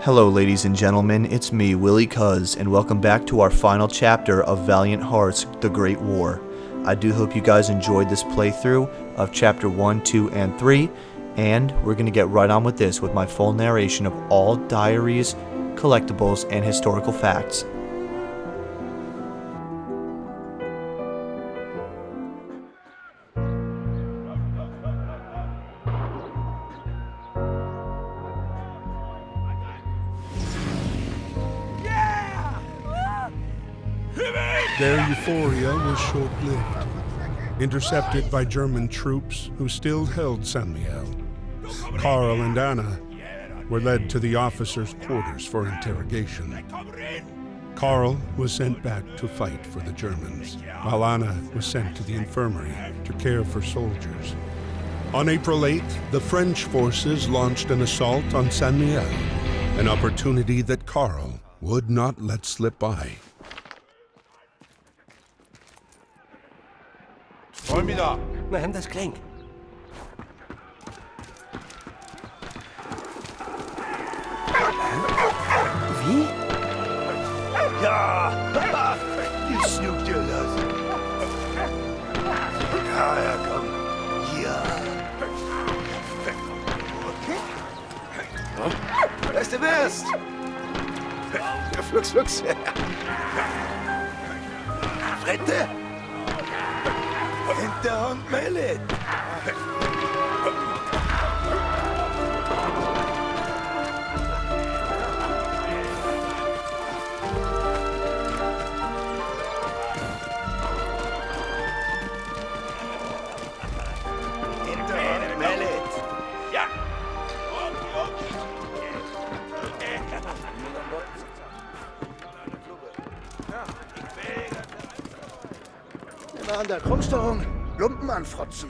Hello ladies and gentlemen, it's me, Willie Cuz, and welcome back to our final chapter of Valiant Hearts, The Great War. I do hope you guys enjoyed this playthrough of Chapter 1, 2, and 3, and we're going to get right on with this with my full narration of all diaries, collectibles, and historical facts. Their euphoria was short-lived, intercepted by German troops who still held Saint-Mihiel. Karl and Anna were led to the officers' quarters for interrogation. Karl was sent back to fight for the Germans, while Anna was sent to the infirmary to care for soldiers. On April 8th, the French forces launched an assault on Saint-Mihiel, an opportunity that Karl would not let slip by. Formidable. We hem das klink. Wie? Ja! You snooped your loss. Ja, komm. Ja. Beste Best! Flux. Frette! Hinterhand Mellet! Hinterhand Mellet! Ja! Immer an der Krummstörung Lumpen anfrotzen.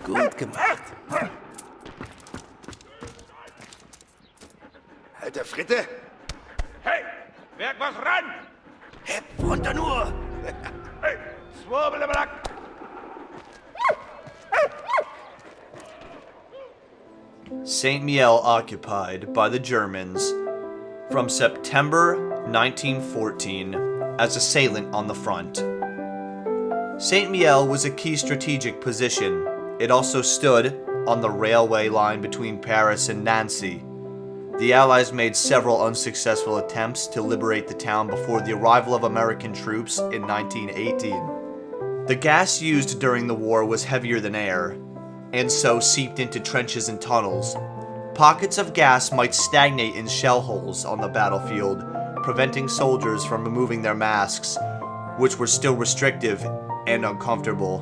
Gut gemacht. Alter Fritte! Hey, werk was ran! Hepp runter nur! Hey, Swabeleblack! Saint-Mihiel occupied by the Germans from September 1914 as assailant on the front. Saint-Mihiel was a key strategic position. It also stood on the railway line between Paris and Nancy. The Allies made several unsuccessful attempts to liberate the town before the arrival of American troops in 1918. The gas used during the war was heavier than air, and so seeped into trenches and tunnels. Pockets of gas might stagnate in shell holes on the battlefield, preventing soldiers from removing their masks, which were still restrictive and uncomfortable.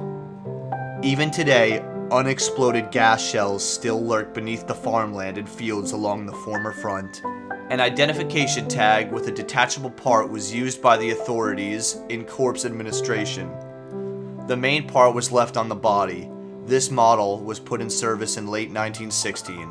Even today, unexploded gas shells still lurk beneath the farmland and fields along the former front. An identification tag with a detachable part was used by the authorities in corpse administration. The main part was left on the body. This model was put in service in late 1916.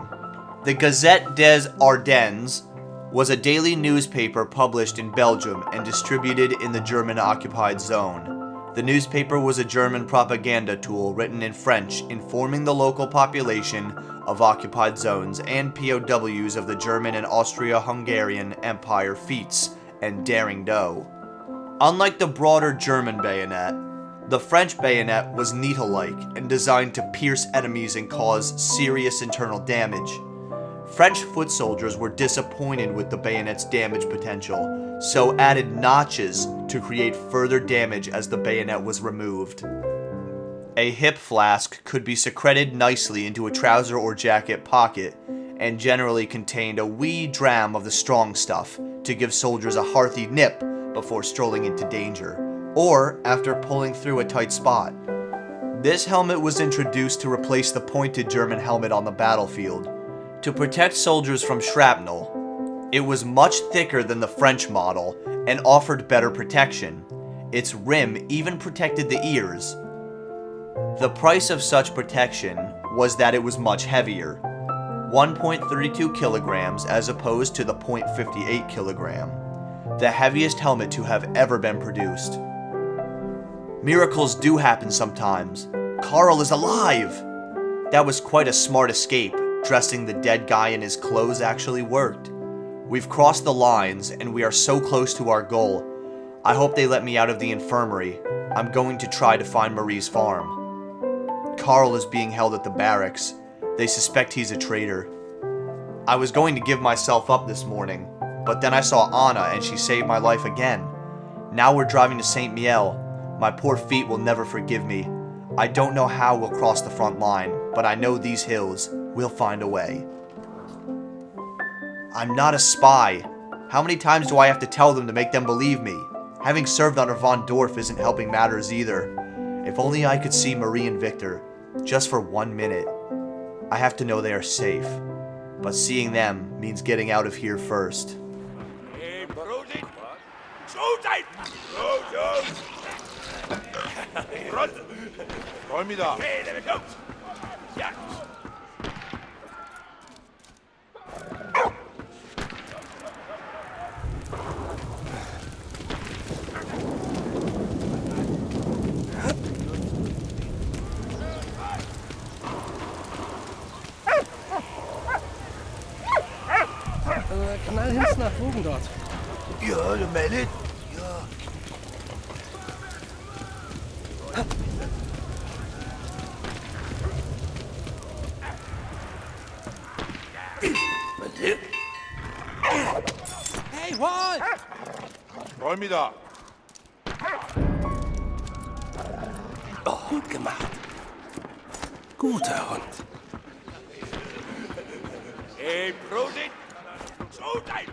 The Gazette des Ardennes was a daily newspaper published in Belgium and distributed in the German-occupied zone. The newspaper was a German propaganda tool written in French, informing the local population of occupied zones and POWs of the German and Austria-Hungarian Empire feats and daring do. Unlike the broader German bayonet, the French bayonet was needle-like and designed to pierce enemies and cause serious internal damage. French foot soldiers were disappointed with the bayonet's damage potential, so added notches to create further damage as the bayonet was removed. A hip flask could be secreted nicely into a trouser or jacket pocket, and generally contained a wee dram of the strong stuff to give soldiers a hearty nip before strolling into danger, or after pulling through a tight spot. This helmet was introduced to replace the pointed German helmet on the battlefield. To protect soldiers from shrapnel, it was much thicker than the French model and offered better protection. Its rim even protected the ears. The price of such protection was that it was much heavier, 1.32 kilograms as opposed to the 0.58 kilogram, the heaviest helmet to have ever been produced. Miracles do happen sometimes. Carl is alive! That was quite a smart escape. Dressing the dead guy in his clothes actually worked. We've crossed the lines, and we are so close to our goal. I hope they let me out of the infirmary. I'm going to try to find Marie's farm. Carl is being held at the barracks. They suspect he's a traitor. I was going to give myself up this morning, but then I saw Anna and she saved my life again. Now we're driving to St. Miel. My poor feet will never forgive me. I don't know how we'll cross the front line, but I know these hills. We'll find a way. I'm not a spy. How many times do I have to tell them to make them believe me? Having served under Von Dorf isn't helping matters either. If only I could see Marie and Victor, just for 1 minute. I have to know they are safe, but seeing them means getting out of here first. Hey, Prosit! Zo zijn! Zo! Run! Räum mich da! Hey, there we go! Ja! Knall hinten nach oben dort. Ja, du meldet. Ja. Hey, Walt! Räum mich da! Oh, gut gemacht. Guter Hund. Hey, Prosit! Zo zijn!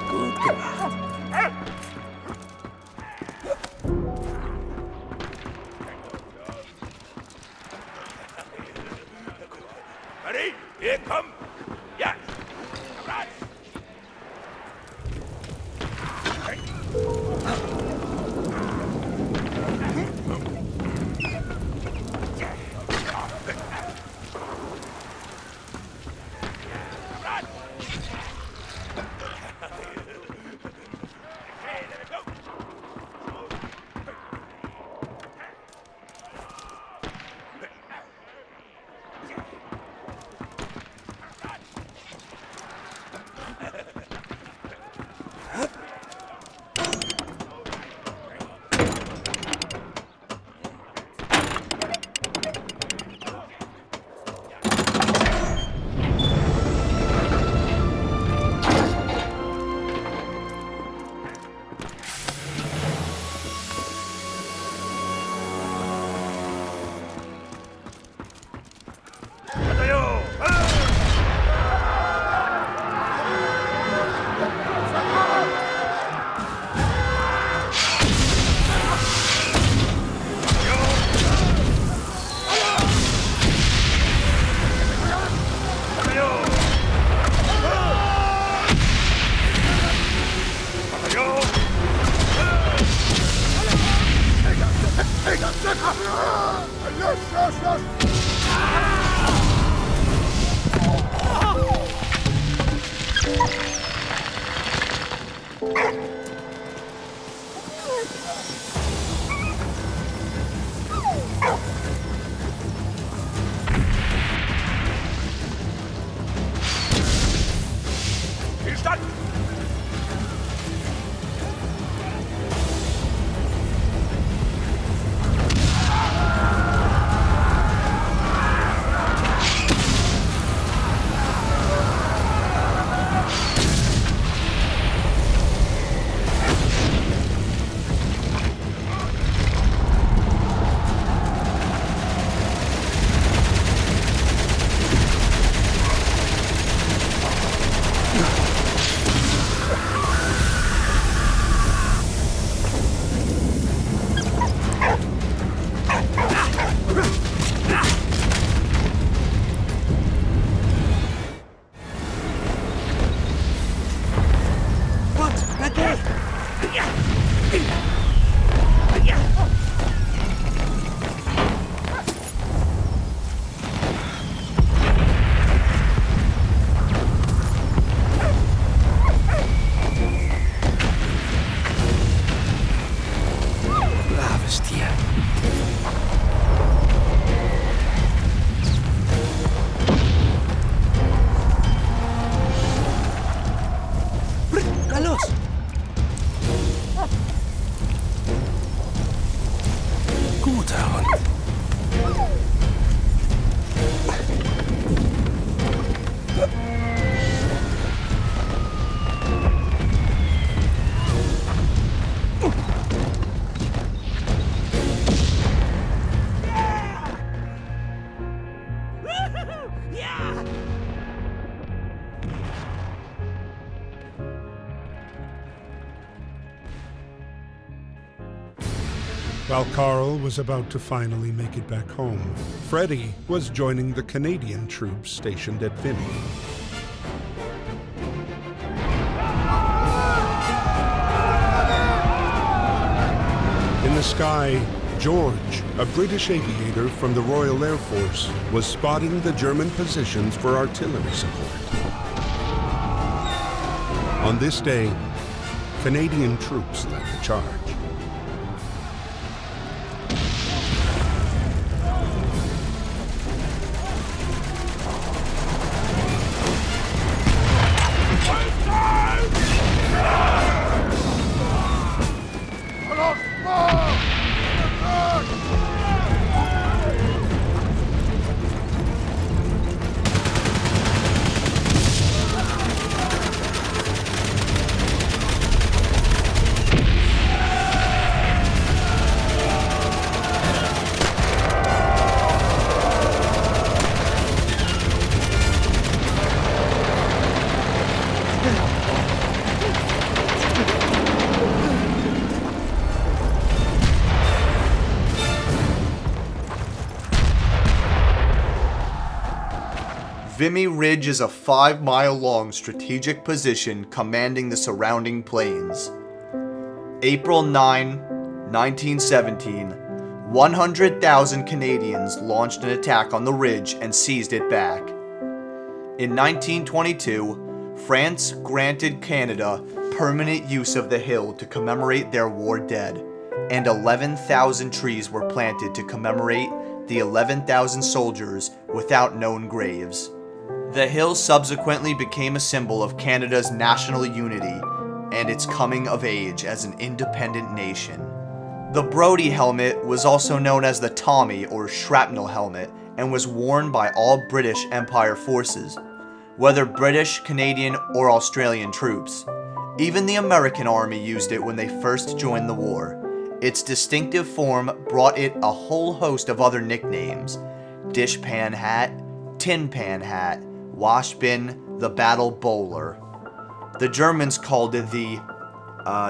Gut gemacht. Marie, hier, komm! Ja! Kamerad! While Carl was about to finally make it back home, Freddie was joining the Canadian troops stationed at Vimy. In the sky, George, a British aviator from the Royal Air Force, was spotting the German positions for artillery support. On this day, Canadian troops led the charge. Vimy Ridge is a 5-mile-long strategic position commanding the surrounding plains. April 9, 1917, 100,000 Canadians launched an attack on the ridge and seized it back. In 1922, France granted Canada permanent use of the hill to commemorate their war dead, and 11,000 trees were planted to commemorate the 11,000 soldiers without known graves. The hill subsequently became a symbol of Canada's national unity and its coming of age as an independent nation. The Brodie helmet was also known as the Tommy or shrapnel helmet and was worn by all British Empire forces, whether British, Canadian, or Australian troops. Even the American Army used it when they first joined the war. Its distinctive form brought it a whole host of other nicknames: dishpan hat, tin pan hat, washbin, the battle bowler. The Germans called it the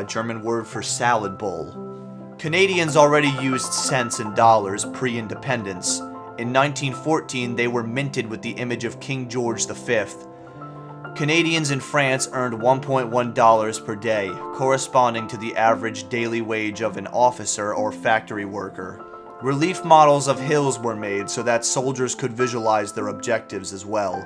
German word for salad bowl. Canadians already used cents and dollars pre-independence. In 1914, they were minted with the image of King George V. Canadians in France earned $1.1 per day, corresponding to the average daily wage of an officer or factory worker. Relief models of hills were made so that soldiers could visualize their objectives as well.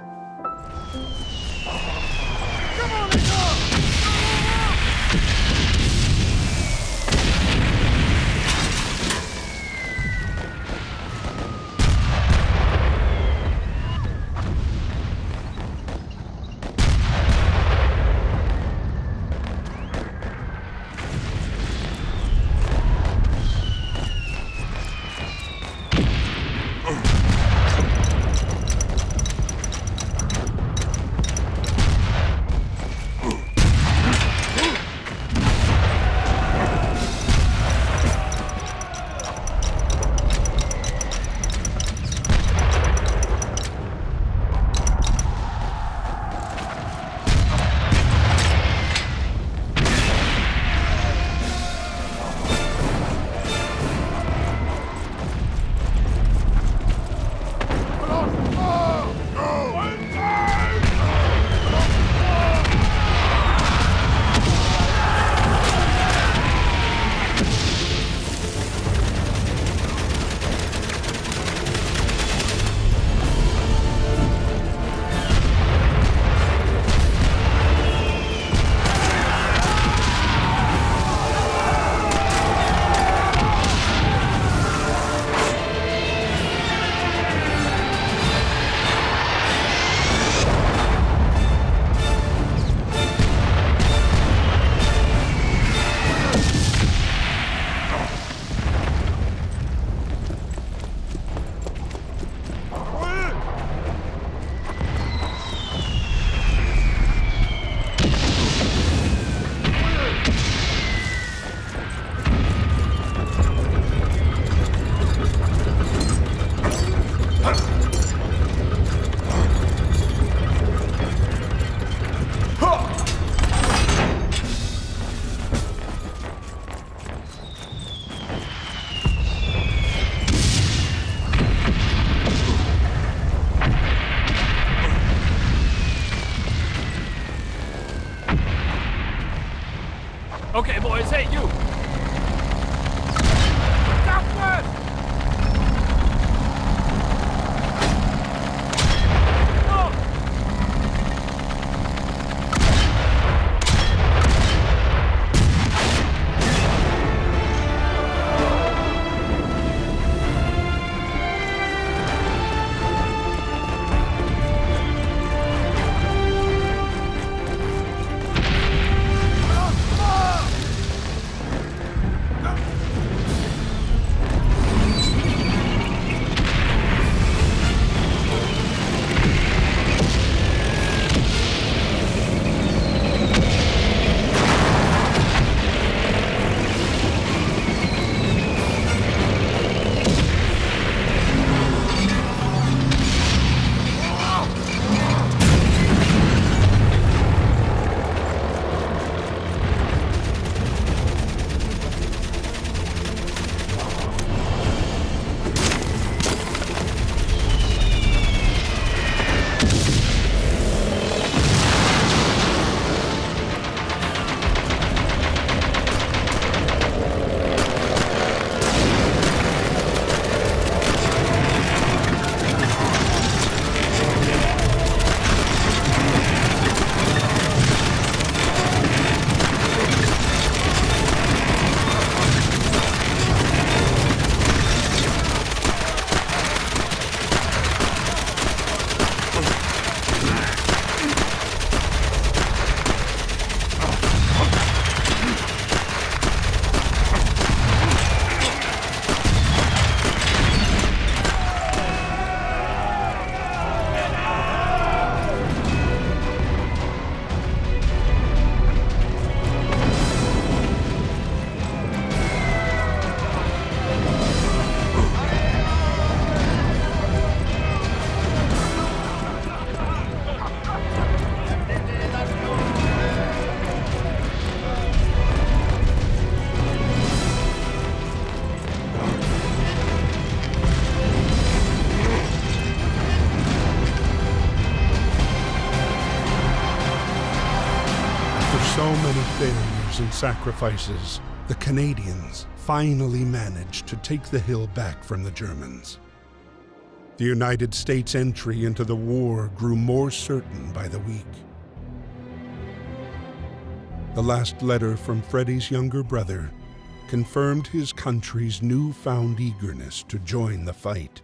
Okay, boys, hey, you! Southwest! So many failures and sacrifices, the Canadians finally managed to take the hill back from the Germans. The United States' entry into the war grew more certain by the week. The last letter from Freddie's younger brother confirmed his country's newfound eagerness to join the fight.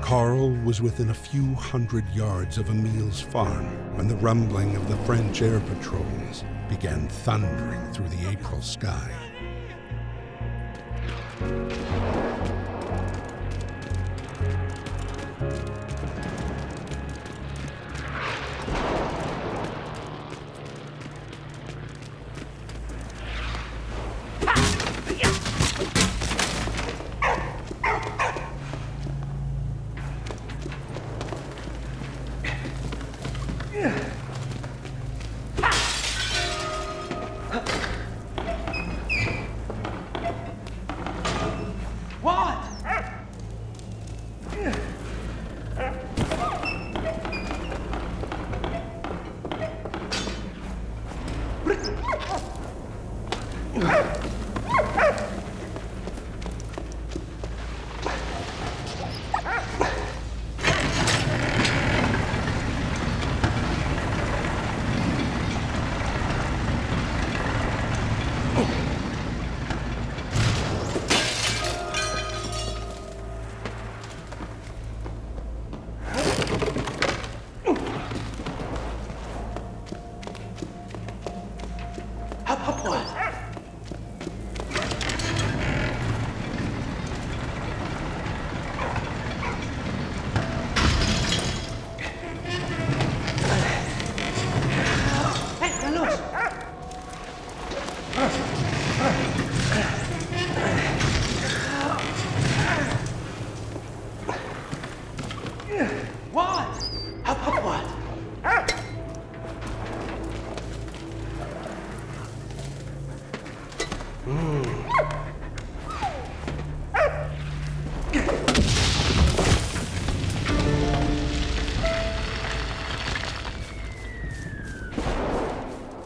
Carl was within a few hundred yards of Emil's farm when the rumbling of the French air patrols began thundering through the April sky.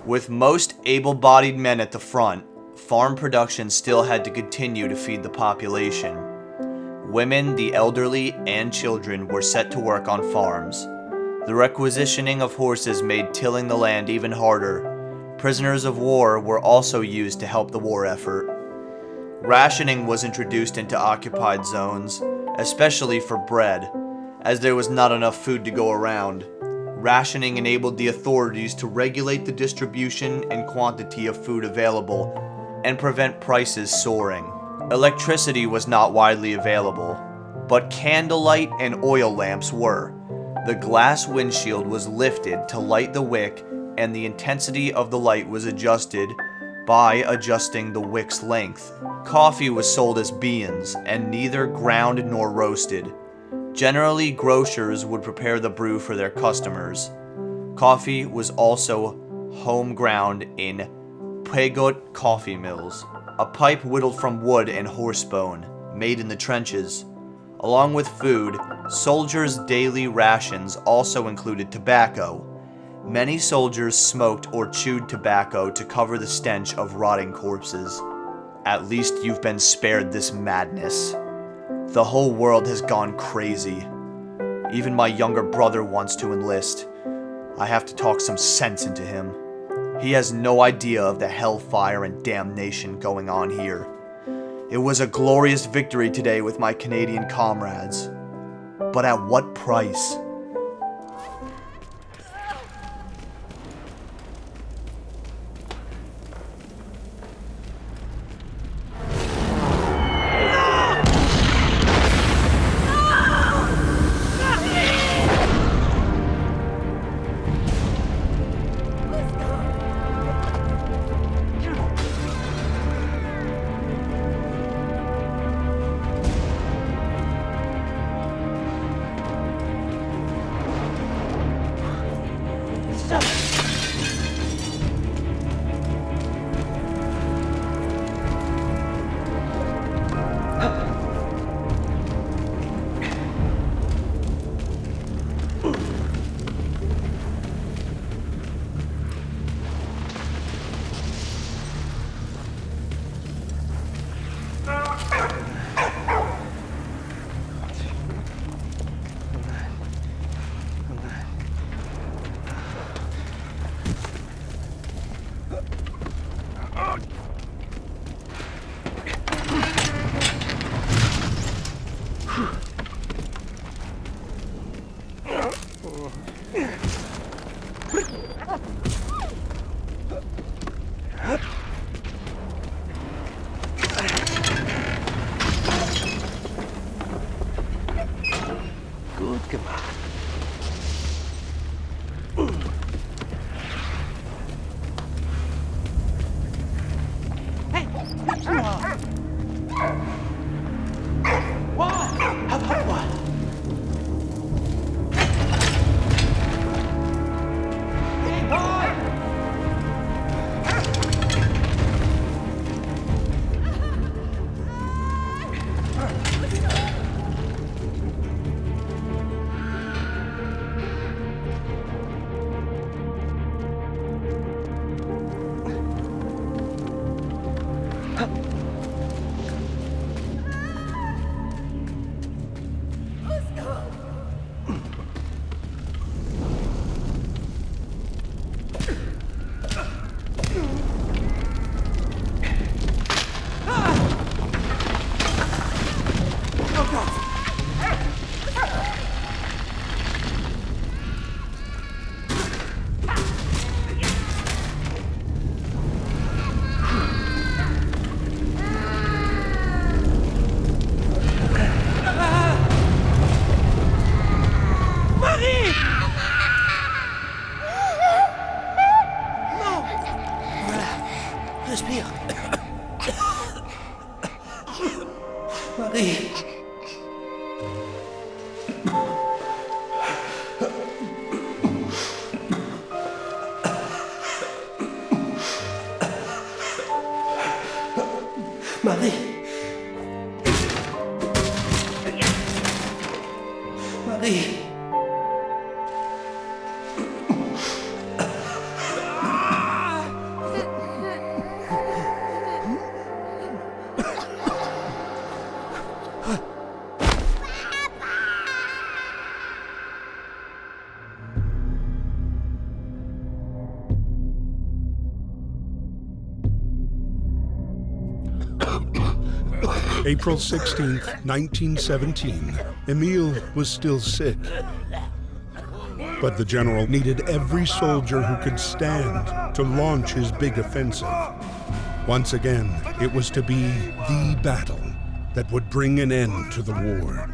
With most able-bodied men at the front, farm production still had to continue to feed the population. Women, the elderly, and children were set to work on farms. The requisitioning of horses made tilling the land even harder. Prisoners of war were also used to help the war effort. Rationing was introduced into occupied zones, especially for bread, as there was not enough food to go around. Rationing enabled the authorities to regulate the distribution and quantity of food available and prevent prices soaring. Electricity was not widely available, but candlelight and oil lamps were. The glass windshield was lifted to light the wick, and the intensity of the light was adjusted by adjusting the wick's length. Coffee was sold as beans, and neither ground nor roasted. Generally, grocers would prepare the brew for their customers. Coffee was also home ground in pegot coffee mills, a pipe whittled from wood and horse bone, made in the trenches. Along with food, soldiers' daily rations also included tobacco. Many soldiers smoked or chewed tobacco to cover the stench of rotting corpses. At least you've been spared this madness. The whole world has gone crazy. Even my younger brother wants to enlist. I have to talk some sense into him. He has no idea of the hellfire and damnation going on here. It was a glorious victory today with my Canadian comrades. But at what price? Gut gemacht. Respire. Marie. Marie. Marie. April 16th, 1917. Emile was still sick. But the general needed every soldier who could stand to launch his big offensive. Once again, it was to be the battle that would bring an end to the war.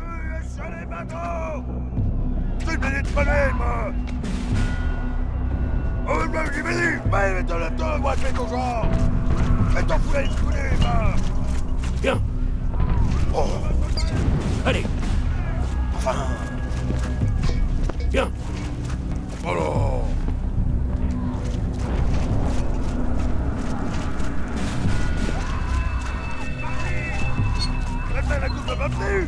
Bien. Oh. Allez. Bien. Alors. La coupe de papier.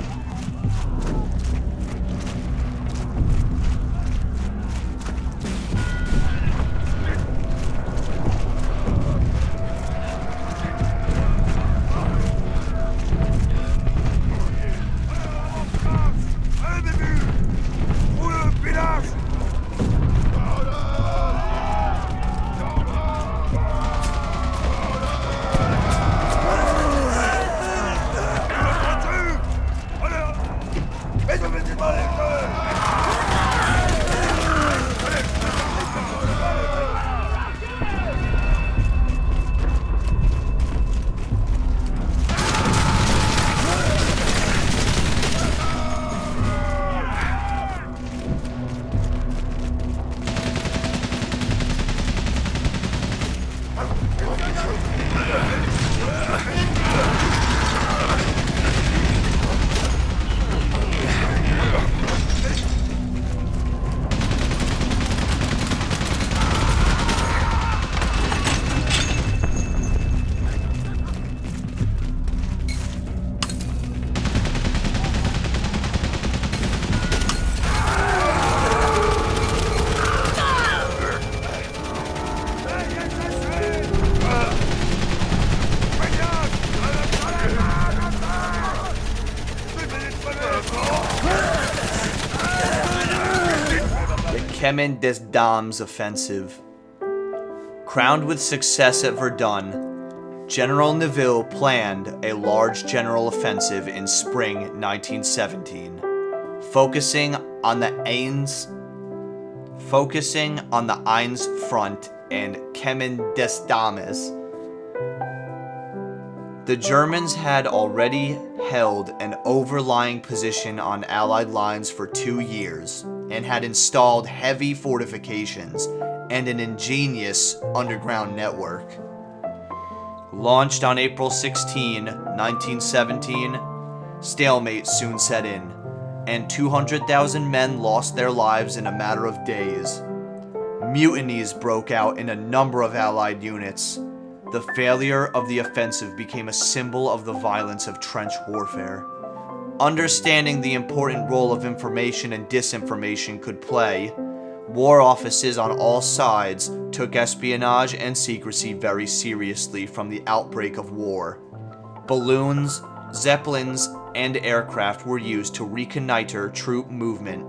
Chemin des Dames offensive. Crowned with success at Verdun, General Nivelle planned a large general offensive in spring 1917, focusing on the Aisne front and Chemin des Dames. The Germans had already held an overlying position on Allied lines for 2 years and had installed heavy fortifications and an ingenious underground network. Launched on April 16, 1917, stalemate soon set in, and 200,000 men lost their lives in a matter of days. Mutinies broke out in a number of Allied units. The failure of the offensive became a symbol of the violence of trench warfare. Understanding the important role of information and disinformation could play, war offices on all sides took espionage and secrecy very seriously from the outbreak of war. Balloons, zeppelins, and aircraft were used to reconnoiter troop movement.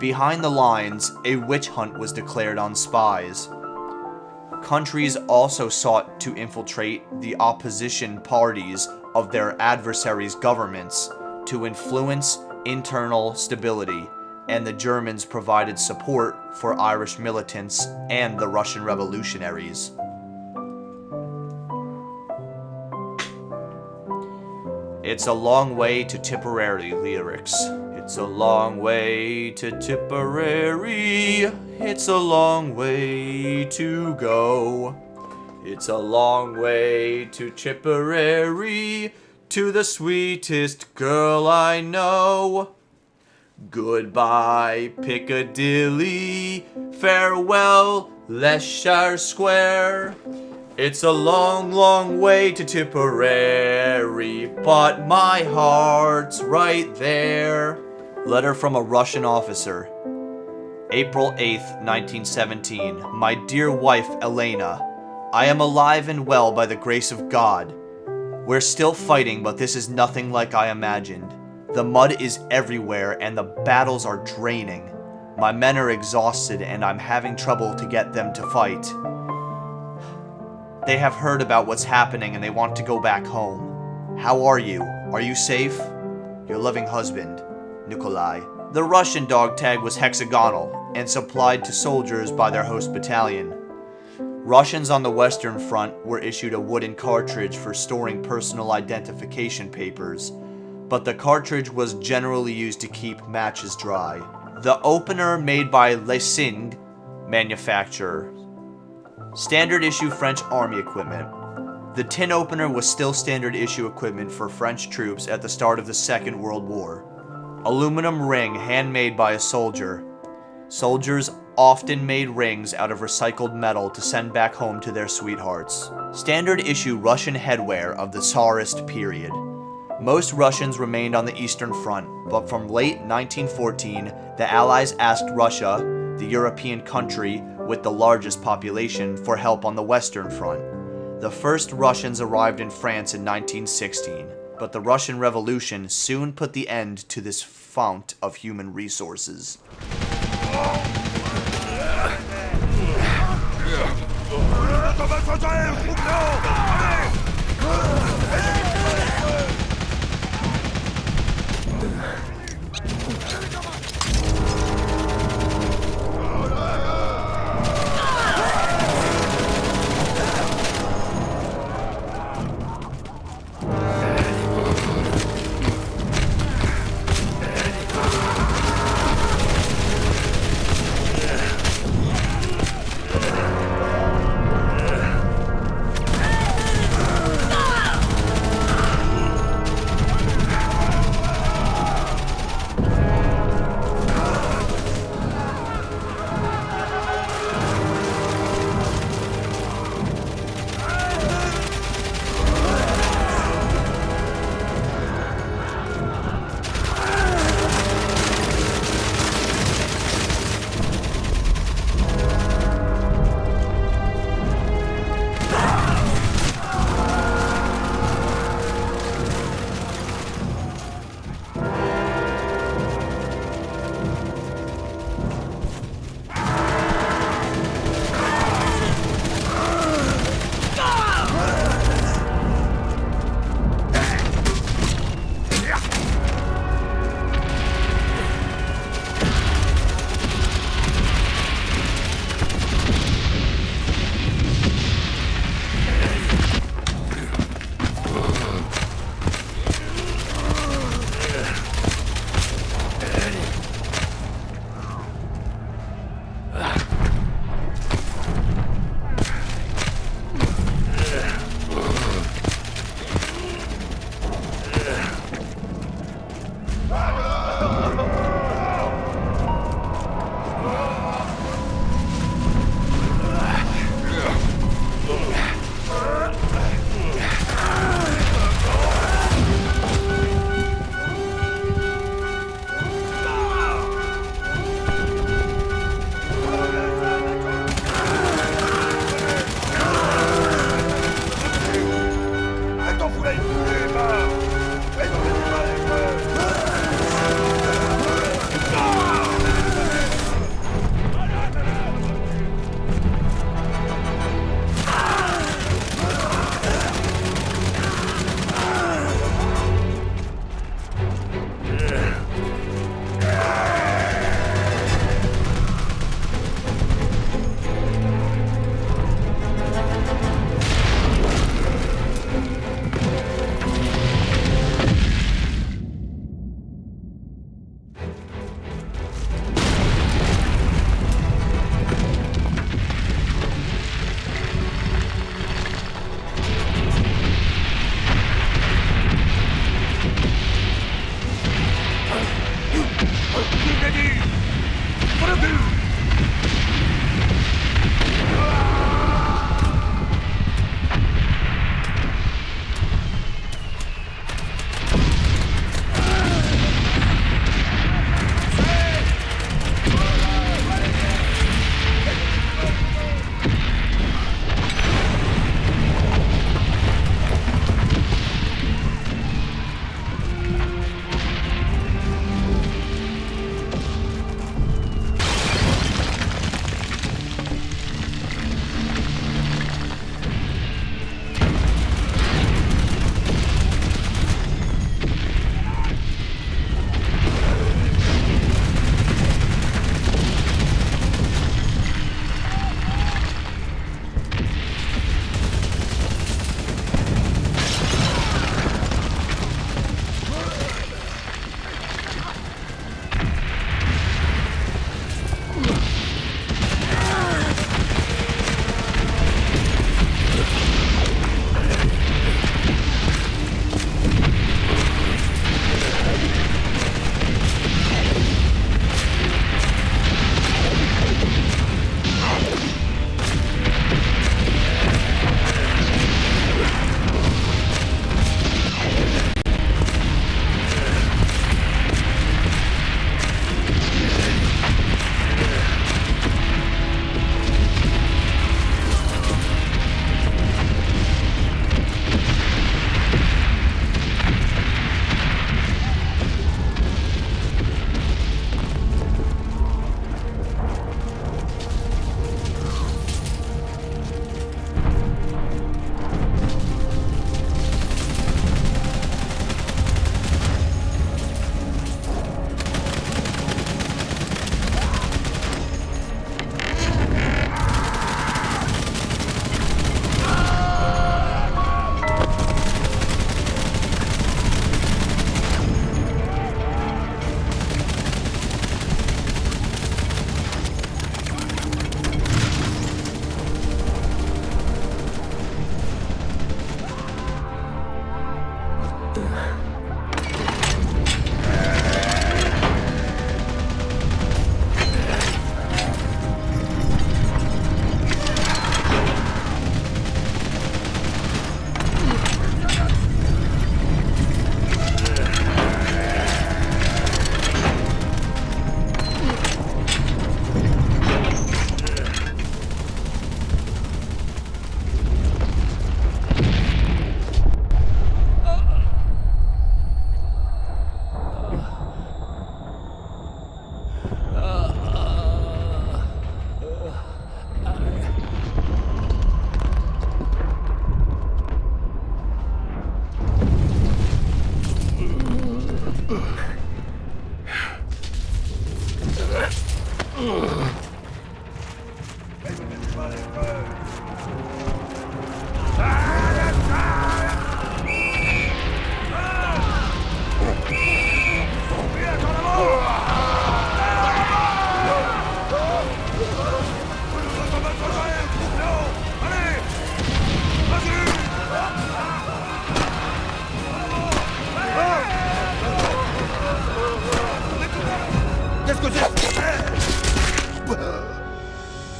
Behind the lines, a witch hunt was declared on spies. Countries also sought to infiltrate the opposition parties of their adversaries' governments to influence internal stability, and the Germans provided support for Irish militants and the Russian revolutionaries. It's a long way to Tipperary lyrics. It's a long way to Tipperary. It's a long way to go. It's a long way to Tipperary, to the sweetest girl I know. Goodbye, Piccadilly. Farewell, Leicester Square. It's a long, long way to Tipperary, but my heart's right there. Letter from a Russian officer. April 8th, 1917. My dear wife, Elena, I am alive and well by the grace of God. We're still fighting, but this is nothing like I imagined. The mud is everywhere and the battles are draining. My men are exhausted and I'm having trouble to get them to fight. They have heard about what's happening and they want to go back home. How are you? Are you safe? Your loving husband, Nikolai. The Russian dog tag was hexagonal and supplied to soldiers by their host battalion. Russians on the Western Front were issued a wooden cartridge for storing personal identification papers, but the cartridge was generally used to keep matches dry. The opener made by Lessing manufacturer. Standard issue French army equipment. The tin opener was still standard issue equipment for French troops at the start of the Second World War. Aluminum ring handmade by a soldier. Soldiers often made rings out of recycled metal to send back home to their sweethearts. Standard issue Russian headwear of the Tsarist period. Most Russians remained on the Eastern Front, but from late 1914, the Allies asked Russia, the European country with the largest population, for help on the Western Front. The first Russians arrived in France in 1916, but the Russian Revolution soon put the end to this fount of human resources.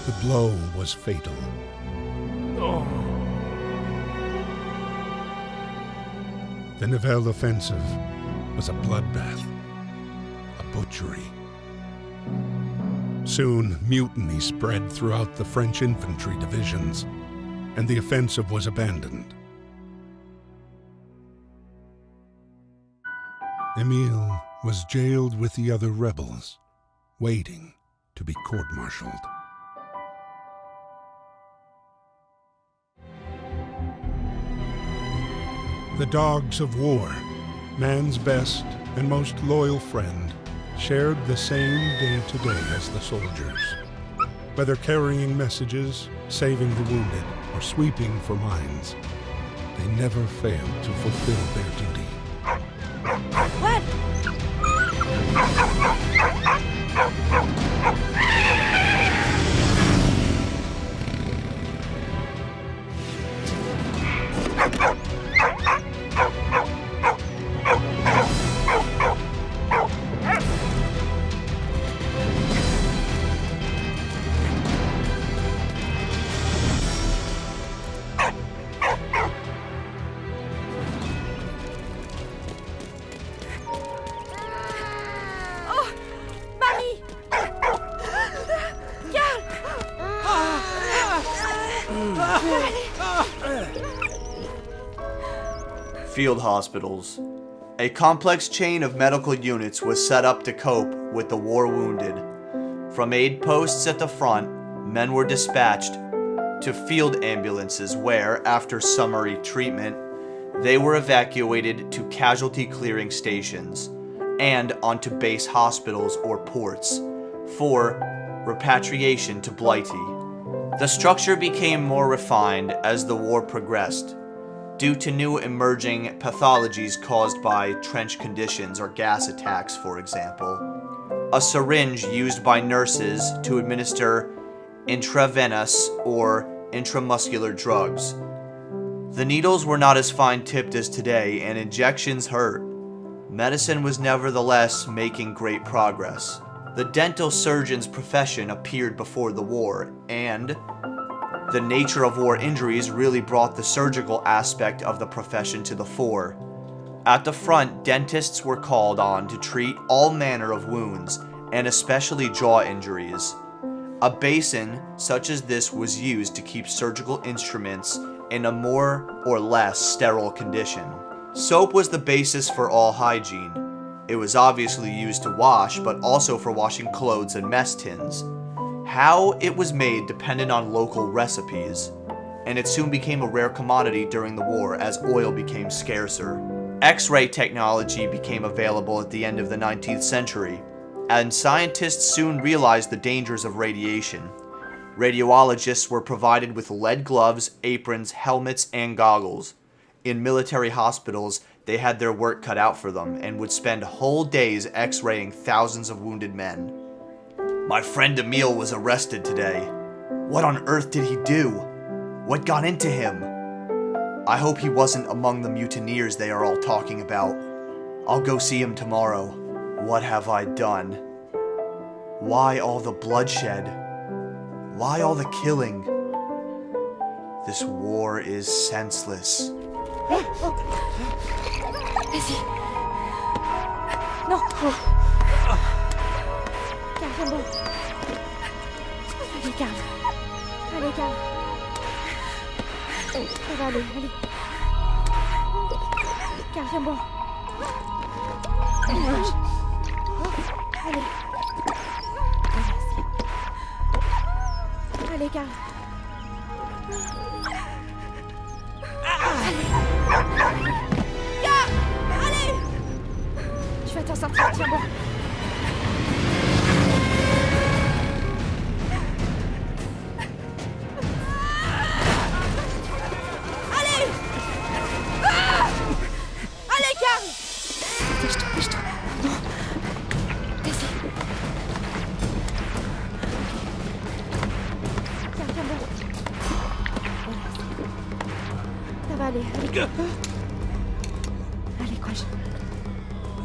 The blow was fatal. The Nivelle offensive was a bloodbath, a butchery. Soon, mutiny spread throughout the French infantry divisions, and the offensive was abandoned. Emile was jailed with the other rebels, waiting to be court-martialed. The dogs of war, man's best and most loyal friend, shared the same day-to-day as the soldiers. Whether carrying messages, saving the wounded, or sweeping for mines, they never failed to fulfill their duty. What? Field hospitals. A complex chain of medical units was set up to cope with the war wounded. From aid posts at the front, men were dispatched to field ambulances where, after summary treatment, they were evacuated to casualty clearing stations and onto base hospitals or ports for repatriation to Blighty. The structure became more refined as the war progressed, due to new emerging pathologies caused by trench conditions or gas attacks, for example. A syringe used by nurses to administer intravenous or intramuscular drugs. The needles were not as fine-tipped as today, and injections hurt. Medicine was nevertheless making great progress. The dental surgeon's profession appeared before the war, and the nature of war injuries really brought the surgical aspect of the profession to the fore. At the front, dentists were called on to treat all manner of wounds, and especially jaw injuries. A basin such as this was used to keep surgical instruments in a more or less sterile condition. Soap was the basis for all hygiene. It was obviously used to wash, but also for washing clothes and mess tins. How it was made depended on local recipes, and it soon became a rare commodity during the war as oil became scarcer. X-ray technology became available at the end of the 19th century, and scientists soon realized the dangers of radiation. Radiologists were provided with lead gloves, aprons, helmets, and goggles. In military hospitals, they had their work cut out for them and would spend whole days X-raying thousands of wounded men. My friend Emile was arrested today. What on earth did he do? What got into him? I hope he wasn't among the mutineers they are all talking about. I'll go see him tomorrow. What have I done? Why all the bloodshed? Why all the killing? This war is senseless. Vas-y. Non. Calme, bon. Allez, calme. Allez, calme. Ça va aller, allez. Calme, bon. Allez, marche. Allez. Allez, calme. Allez. Tu vas t'en sortir, tiens bon. Allez. Allez, calme. Dépêche-toi. Non. Vas-y. Tiens bon. Voilà. Ça va aller, allez. Allez, courage.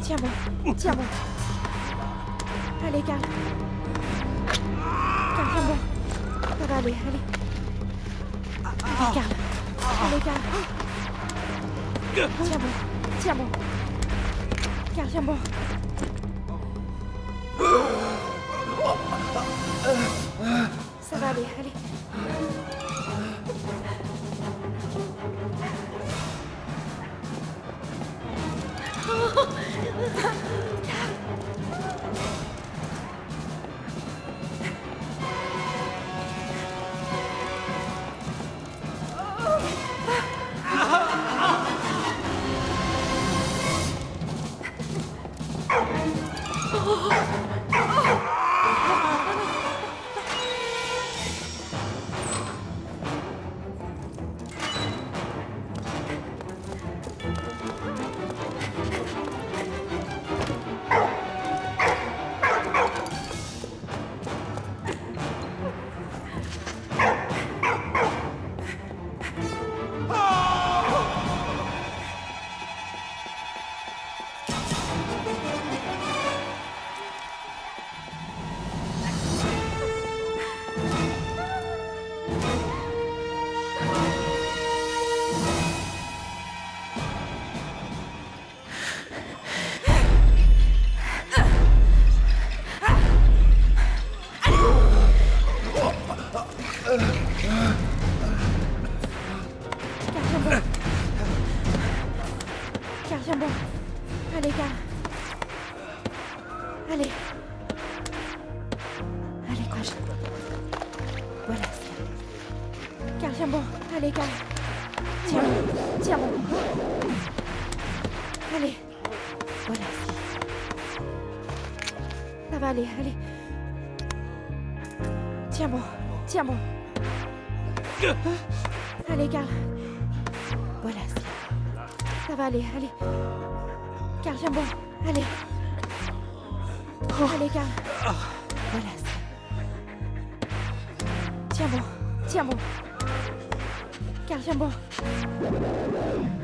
Tiens bon. Allez, calme. Calme, bon. Ça va aller, allez. Allez, calme. Tiens bon. Calme, bon. Ça va aller, allez. Calme, bon. Allez, calme. Allez. Allez, courage. Voilà. Calme, bon. Allez, calme. Tiens bon. Allez. Voilà. Ça va aller, allez. Tiens bon. Allez, calme. Voilà. Ça va aller, allez. Calme, bon. Allez. Allez, calme. Voilà. Tiens bon. Calme, bon.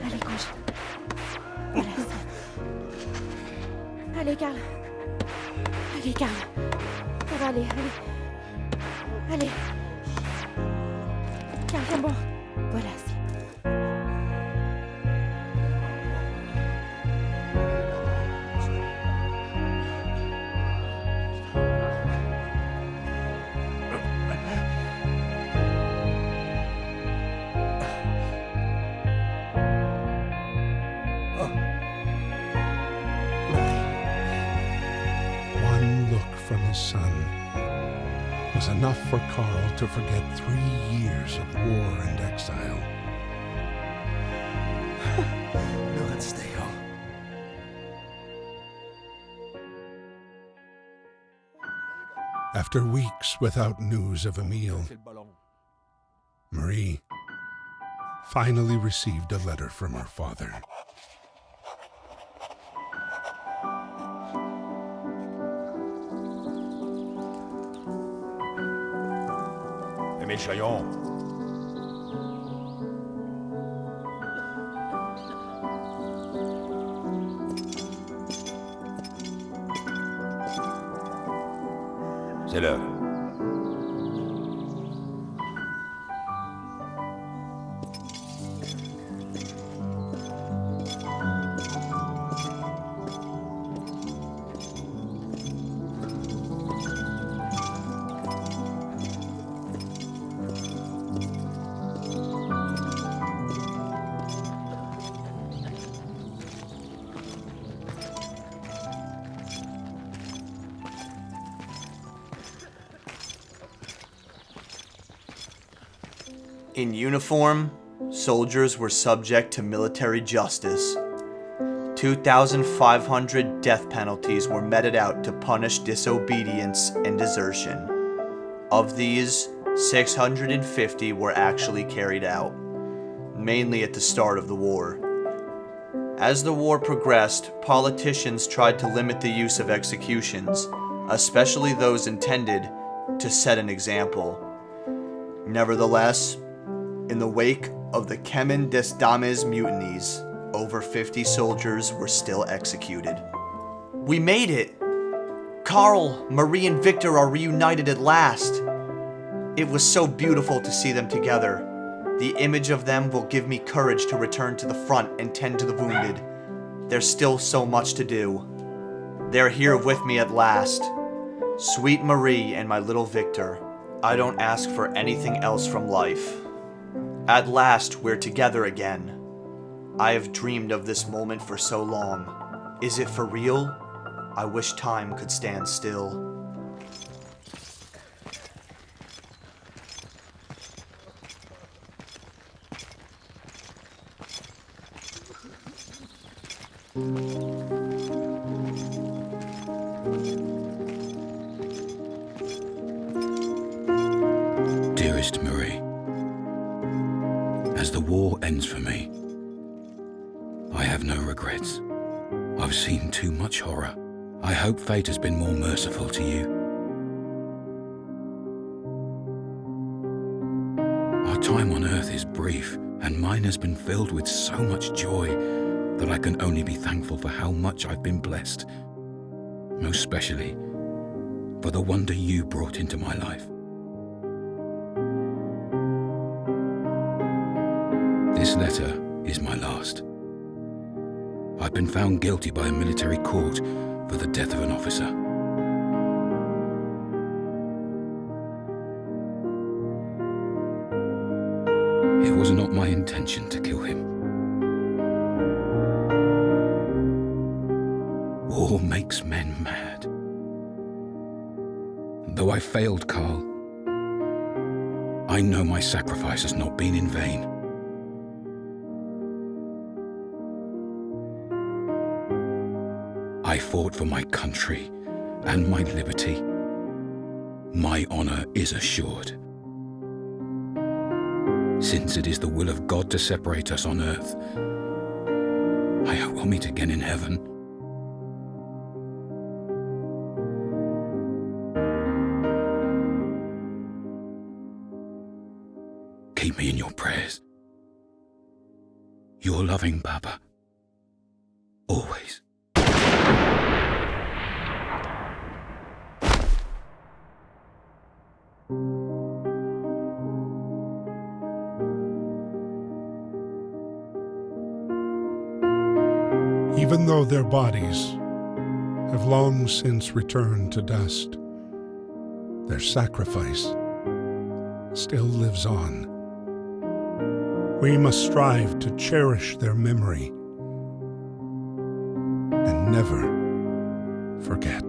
Allez, courage. Voilà. Allez, calme. Ça va aller, allez. Calme, bon. Voilà. One look from his son was enough for Carl to forget 3 years of war and exile. Nu gaan stegen. After weeks without news of Emile, Marie finally received a letter from her father. Émile Chaillon. C'est l'heure. In uniform, soldiers were subject to military justice. 2,500 death penalties were meted out to punish disobedience and desertion. Of these, 650 were actually carried out, mainly at the start of the war. As the war progressed, politicians tried to limit the use of executions, especially those intended to set an example. Nevertheless, in the wake of the Kemen des Dames mutinies, over 50 soldiers were still executed. We made it! Carl, Marie, and Victor are reunited at last. It was so beautiful to see them together. The image of them will give me courage to return to the front and tend to the wounded. There's still so much to do. They're here with me at last. Sweet Marie and my little Victor. I don't ask for anything else from life. At last, we're together again. I have dreamed of this moment for so long. Is it for real? I wish time could stand still. Dearest Marie, as the war ends for me, I have no regrets. I've seen too much horror. I hope fate has been more merciful to you. Our time on Earth is brief, and mine has been filled with so much joy that I can only be thankful for how much I've been blessed, most especially for the wonder you brought into my life. This letter is my last. I've been found guilty by a military court for the death of an officer. It was not my intention to kill him. War makes men mad. Though I failed Carl, I know my sacrifice has not been in vain. I fought for my country and my liberty. My honor is assured. Since it is the will of God to separate us on earth, I hope we'll meet again in heaven. Keep me in your prayers. Your loving Papa. Always. Even though their bodies have long since returned to dust, their sacrifice still lives on. We must strive to cherish their memory and never forget.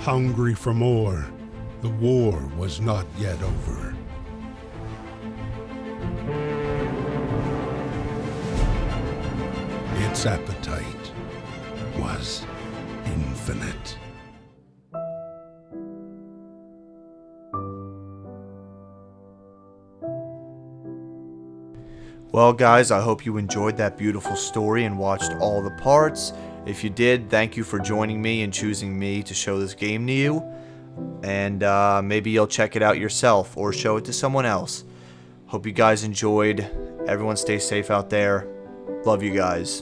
Hungry for more, the war was not yet over. Its appetite was infinite. Well, guys, I hope you enjoyed that beautiful story and watched all the parts. If you did, thank you for joining me and choosing me to show this game to you. And maybe you'll check it out yourself or show it to someone else. Hope you guys enjoyed. Everyone stay safe out there. Love you guys.